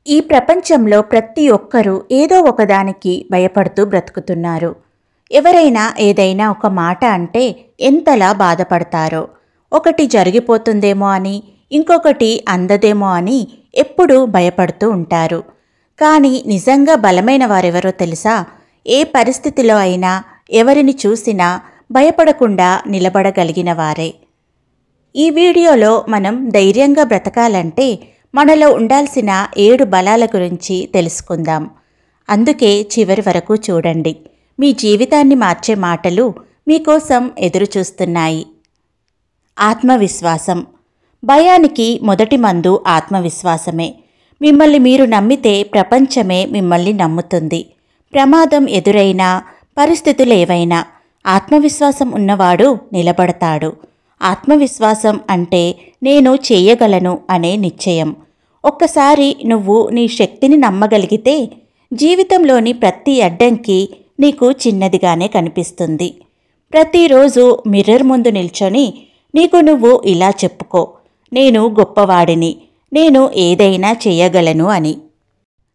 ఈ ప్రపంచంలో ప్రతి ఒక్కరూ ఏదో ఒకదానికి భయపడుతూ బ్రతుకుతున్నారు. ఎవరైనా ఏదైనా ఒక మాట అంటే ఎంతలా బాధపడతారో. ఒకటి జరిగిపోతుందేమో అని, ఇంకొకటి అందదేమో అని ఎప్పుడూ భయపడుతూ ఉంటారు. కానీ నిజంగా బలమైన వారెవరో తెలుసా? ఏ పరిస్థితిలో అయినా, ఎవరిని చూసినా భయపడకుండా నిలబడగలిగిన వారే. ఈ వీడియోలో మనం ధైర్యంగా బ్రతకాలంటే మనలో ఉండాల్సిన 7 బలాల గురించి తెలుసుకుందాం. అందుకే చివరి వరకు చూడండి. మీ జీవితాన్ని మార్చే మాటలు మీకోసం ఎదురుచూస్తున్నాయి. ఆత్మవిశ్వాసం. భయానికి మొదటి మందు ఆత్మవిశ్వాసమే. మిమ్మల్ని మీరు నమ్మితే ప్రపంచమే మిమ్మల్ని నమ్ముతుంది. ప్రమాదం ఎదురైనా, పరిస్థితులేవైనా ఆత్మవిశ్వాసం ఉన్నవాడు నిలబడతాడు. ఆత్మవిశ్వాసం అంటే నేను చేయగలను అనే నిశ్చయం. ఒక్కసారి నువ్వు నీ శక్తిని నమ్మగలిగితే జీవితంలోని ప్రతి అడ్డంకి నీకు చిన్నదిగానే కనిపిస్తుంది. ప్రతిరోజు మిర్రర్ ముందు నిల్చొని నీకు నువ్వు ఇలా చెప్పుకో, నేను గొప్పవాడిని, నేను ఏదైనా చేయగలను అని.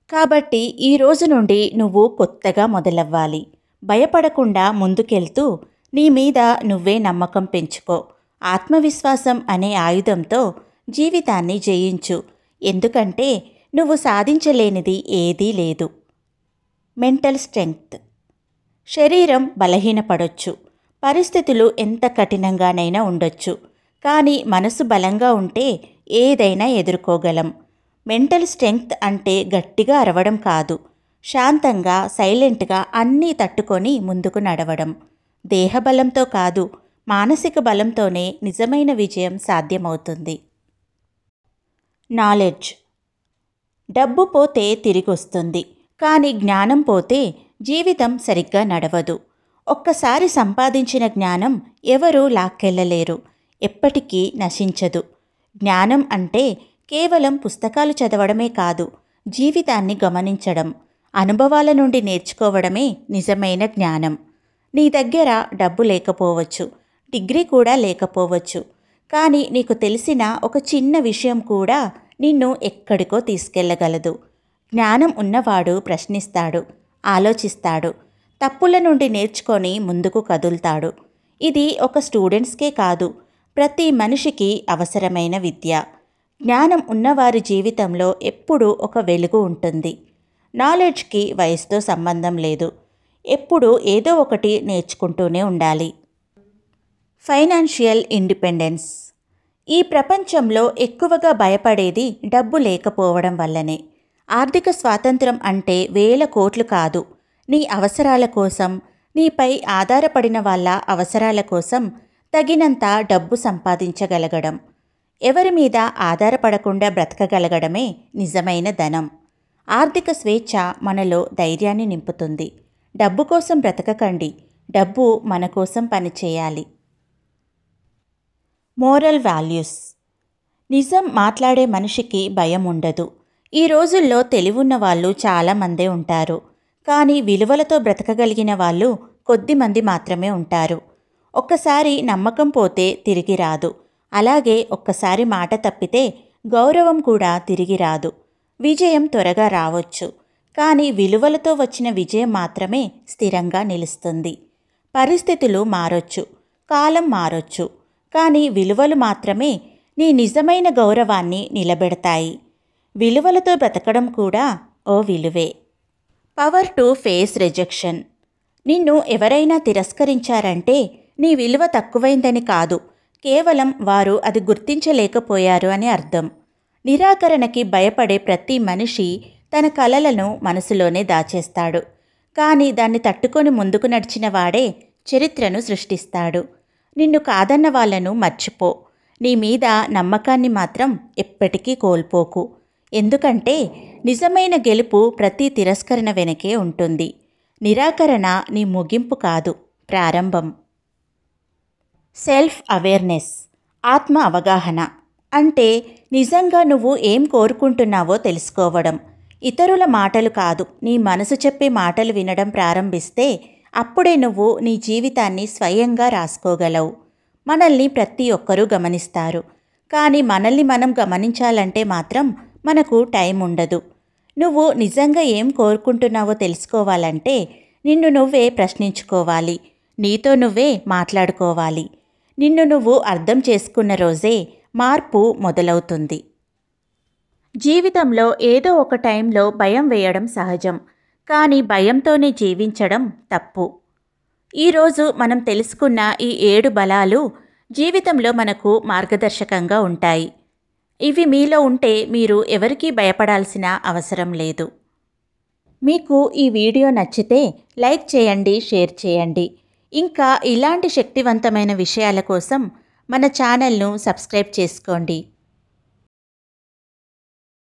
కాబట్టి ఈ రోజు నుండి నువ్వు కొత్తగా మొదలవ్వాలి. భయపడకుండా ముందుకెళ్తూ నీ మీద నువ్వే నమ్మకం పెంచుకో. ఆత్మవిశ్వాసం అనే ఆయుధంతో జీవితాన్ని జయించు. ఎందుకంటే నువ్వు సాధించలేనిది ఏదీ లేదు. Mental strength. శరీరం బలహీనపడొచ్చు, పరిస్థితులు ఎంత కఠినంగానైనా ఉండొచ్చు. కానీ మనసు బలంగా ఉంటే ఏదైనా ఎదుర్కోగలం. మెంటల్ స్ట్రెంగ్త్ అంటే గట్టిగా అరవడం కాదు, శాంతంగా, సైలెంట్గా అన్నీ తట్టుకొని ముందుకు నడవడం. దేహబలంతో కాదు, మానసిక బలంతోనే నిజమైన విజయం సాధ్యమవుతుంది. నాలెడ్జ్. డబ్బు పోతే తిరిగొస్తుంది, కానీ జ్ఞానం పోతే జీవితం సరిగ్గా నడవదు. ఒక్కసారి సంపాదించిన జ్ఞానం ఎవరూ లాక్కెళ్ళలేరు, ఎప్పటికీ నశించదు. జ్ఞానం అంటే కేవలం పుస్తకాలు చదవడమే కాదు, జీవితాన్ని గమనించడం, అనుభవాల నుండి నేర్చుకోవడమే నిజమైన జ్ఞానం. నీ దగ్గర డబ్బు లేకపోవచ్చు, డిగ్రీ కూడా లేకపోవచ్చు, కానీ నీకు తెలిసిన ఒక చిన్న విషయం కూడా నిన్ను ఎక్కడికో తీసుకెళ్లగలదు. జ్ఞానం ఉన్నవాడు ప్రశ్నిస్తాడు, ఆలోచిస్తాడు, తప్పుల నుండి నేర్చుకొని ముందుకు కదులుతాడు. ఇది ఒక స్టూడెంట్స్కే కాదు, ప్రతి మనిషికి అవసరమైన విద్య. జ్ఞానం ఉన్నవారి జీవితంలో ఎప్పుడూ ఒక వెలుగు ఉంటుంది. నాలెడ్జ్కి వయసుతో సంబంధం లేదు, ఎప్పుడూ ఏదో ఒకటి నేర్చుకుంటూనే ఉండాలి. Financial independence. ఈ ప్రపంచంలో ఎక్కువగా భయపడేది డబ్బు లేకపోవడం వల్లనే. ఆర్థిక స్వాతంత్రం అంటే వేల కోట్లు కాదు, నీ అవసరాల కోసం, నీపై ఆధారపడిన వాళ్ళ అవసరాల కోసం తగినంత డబ్బు సంపాదించగలగడం. ఎవరి మీద ఆధారపడకుండా బ్రతకగలగడమే నిజమైన ధనం. ఆర్థిక స్వేచ్ఛ మనలో ధైర్యాన్ని నింపుతుంది. డబ్బు కోసం బ్రతకకండి, డబ్బు మన కోసం పనిచేయాలి. Moral values. నిజం మాట్లాడే మనిషికి భయం ఉండదు. ఈ రోజుల్లో తెలివున్న వాళ్ళు చాలామందే ఉంటారు, కానీ విలువలతో బ్రతకగలిగిన వాళ్ళు కొద్దిమంది మాత్రమే ఉంటారు. ఒక్కసారి నమ్మకం పోతే తిరిగి రాదు. అలాగే ఒక్కసారి మాట తప్పితే గౌరవం కూడా తిరిగి రాదు. విజయం త్వరగా రావచ్చు, కానీ విలువలతో వచ్చిన విజయం మాత్రమే స్థిరంగా నిలుస్తుంది. పరిస్థితులు మారొచ్చు, కాలం మారొచ్చు, కానీ విలువలు మాత్రమే నీ నిజమైన గౌరవాన్ని నిలబెడతాయి. విలువలతో బ్రతకడం కూడా ఓ విలువే. Power to face rejection. నిన్ను ఎవరైనా తిరస్కరించారంటే నీ విలువ తక్కువైందని కాదు, కేవలం వారు అది గుర్తించలేకపోయారు అని అర్థం. నిరాకరణకి భయపడే ప్రతి మనిషి తన కలలను మనసులోనే దాచేస్తాడు, కానీ దాన్ని తట్టుకొని ముందుకు నడిచిన వాడే చరిత్రను సృష్టిస్తాడు. నిన్ను కాదన్న వాళ్ళను మర్చిపో, నీ మీద నమ్మకాన్ని మాత్రం ఎప్పటికీ కోల్పోకు. ఎందుకంటే నిజమైన గెలుపు ప్రతి తిరస్కరణ వెనకే ఉంటుంది. నిరాకరణ నీ ముగింపు కాదు, ప్రారంభం. Self awareness. ఆత్మ అవగాహన అంటే నిజంగా నువ్వు ఏం కోరుకుంటున్నావో తెలుసుకోవడం. ఇతరుల మాటలు కాదు, నీ మనసు చెప్పే మాటలు వినడం ప్రారంభిస్తే అప్పుడే నువ్వు నీ జీవితాన్ని స్వయంగా రాసుకోగలవు. మనల్ని ప్రతి ఒక్కరూ గమనిస్తారు, కానీ మనల్ని మనం గమనించాలంటే మాత్రం మనకు టైం ఉండదు. నువ్వు నిజంగా ఏం కోరుకుంటున్నావో తెలుసుకోవాలంటే నిన్ను నువ్వే ప్రశ్నించుకోవాలి. నీతో నువ్వే మాట్లాడుకోవాలి. నిన్ను నువ్వు అర్థం చేసుకున్న రోజే మార్పు మొదలవుతుంది. జీవితంలో ఏదో ఒక టైంలో భయం వేయడం సహజం. కానీ భయంతోనే జీవించడం తప్పు. ఈరోజు మనం తెలుసుకున్న ఈ 7 బలాలు జీవితంలో మనకు మార్గదర్శకంగా ఉంటాయి. ఇవి మీలో ఉంటే మీరు ఎవరికీ భయపడాల్సిన అవసరం లేదు. మీకు ఈ వీడియో నచ్చితే లైక్ చేయండి, షేర్ చేయండి. ఇంకా ఇలాంటి శక్తివంతమైన విషయాల కోసం మన ఛానల్ను సబ్స్క్రైబ్ చేసుకోండి.